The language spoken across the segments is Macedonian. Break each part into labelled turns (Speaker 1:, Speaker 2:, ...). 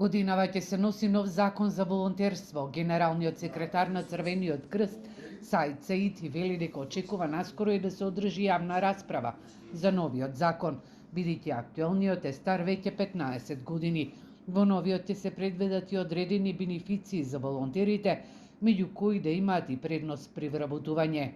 Speaker 1: Годинава ќе се носи нов закон за волонтерство. Генералниот секретар на Црвениот крст Саид Саити вели дека очекува наскоро и да се одржи јавна расправа за новиот закон, бидејќи актуелниот е стар веќе 15 години. Во новиот ќе се предвидат и одредени бенефиции за волонтерите, меѓу кои да имаат и предност при вработување.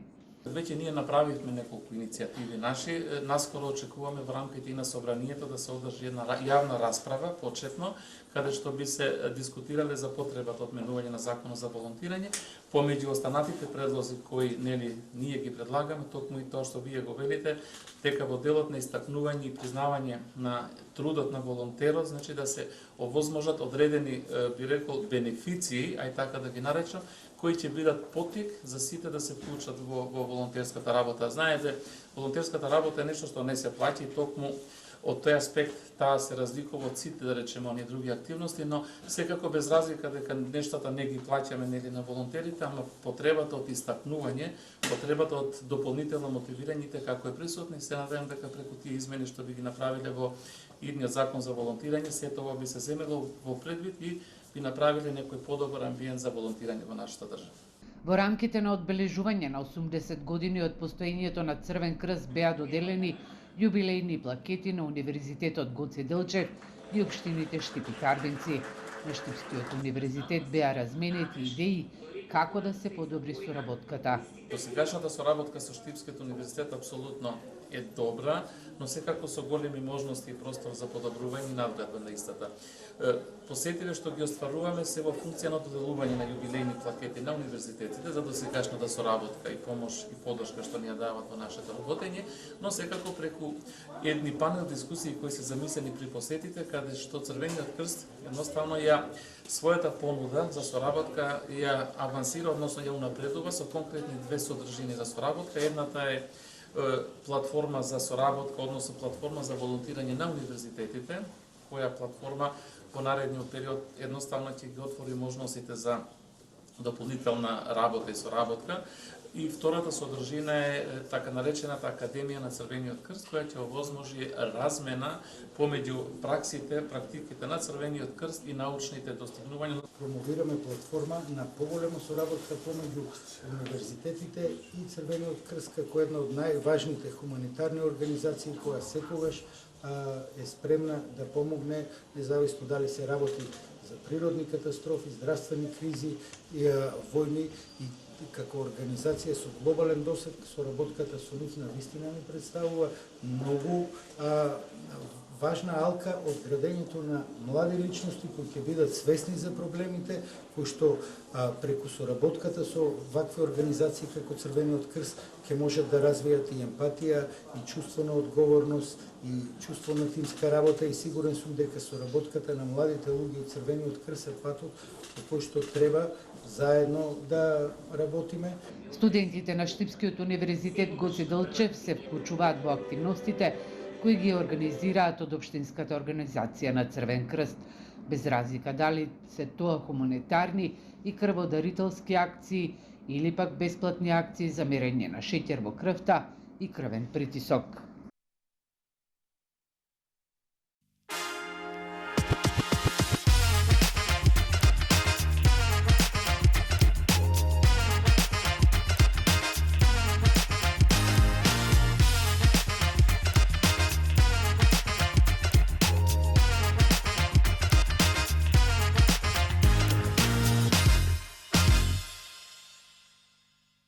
Speaker 2: Веќе ние направивме неколку иницијативи наши. Наскоро очекуваме во рамките и на собранието да се одржи една јавна расправа, почетно, каде што би се дискутирале за потребата од менување на законот за волонтирање, помеѓу останатите предлози кои ние ги предлагаме, токму и тоа што вие го велите, дека во делот на истакнување и признавање на трудот на волонтерот, значи да се овозможат одредени, би рекол, бенефиции, ај така да ги наречам, кои ќе бидат поттик за сите да се вклучат во волонтерската работа. Знаете, волонтерската работа е нешто што не се плаќа и токму од тој аспект таа се разликува од сите, да речеме, оние други активности, но секако без разлика дека нештата не ги плаќаме нели на волонтерите, ама потребата од истакнување, потребата од дополнително мотивирање како е присутна и се надевам дека преку тие измени што би ги направиле во идниот закон за волонтирање, сето ова би се земело во предвид и би направиле некој подобар амбиент за волонтирање во нашата држава.
Speaker 1: Во рамките на одбележување на 80 години од постоењето на Црвен крст беа доделени јубилејни плакети на Универзитетот Гоце Делчев и општините Штип и Карбенци. На Штипскиот универзитет беа разменети идеи како да се подобри соработката.
Speaker 2: Досегашната соработка со Штипскиот универзитет апсолутно е добра, но секако со големи можности и простор за подобрување и надградба на истата. Посетите што ги остваруваме се во функција на доделување на јубилејни плакети на универзитетите за досегашната соработка и помош и поддршка што ни ја дават во нашето работење, но секако преку едни панел дискусии кои се замислени при посетите, каде што Црвениот крст едноставно ја својата понуда за соработка ја авансира, односно ја унапредува со конкретни две содржини за соработка. Едната е платформа за соработка, односно платформа за волонтирање на универзитетите, која платформа во наредниот период едноставно ќе ги отвори можностите за дополнителна работа и соработка. И втората содржина е така наречената Академија на Црвениот крст, која ќе овозможи размена помеѓу практиките на Црвениот крст и научните достигнувања.
Speaker 3: Промовираме платформа на поголема соработка помеѓу универзитетите и Црвениот крст како една од најважните хуманитарни организации која секогаш е спремна да помогне, независно дали се работи за природни катастрофи, здравствени кризи, војни и како организација со глобален досег, соработката со нив навистина ми представува многу важна алка од градењето на млади личности кои ќе бидат свесни за проблемите, кои што преку соработката со вакви организации како Црвениот крст ќе можат да развијат и емпатија, и чувство на одговорност, и чувство на тимска работа и сигурен сум дека соработката на младите луѓе и Црвениот крст е патот по кој што треба заедно да работиме.
Speaker 1: Студентите на Штипскиот универзитет Гоце Делчев се вклучуваат во активностите кои ги организираат од општинската организација на Црвен крст, без разлика дали се тоа хуманитарни и крводарителски акции или пак бесплатни акции за мерење на шеќер во крвта и крвен притисок.